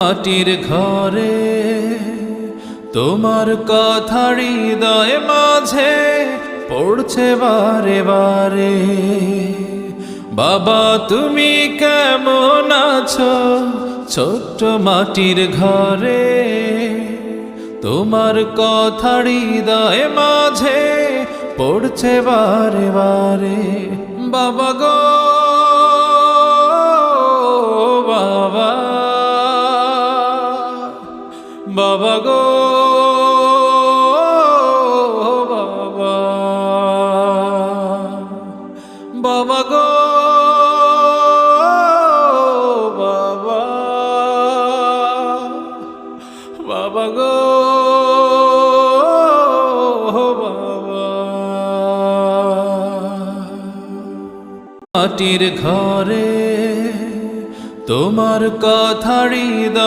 মাটির ঘরে তোমার কথা হৃদয় মাঝে পড়ছে বারে বারে। বাবা তুমি কেমন আছো ছোট্ট মাটির ঘরে? তোমার কথা হৃদয় মাঝে পড়ছে বারে বারে। বাবা গো বাবা, বাবা গো বাবা, বাবা গো বাবা, বাবা গো বাবা। মাটির ঘরে তোমার কথা হৃদয়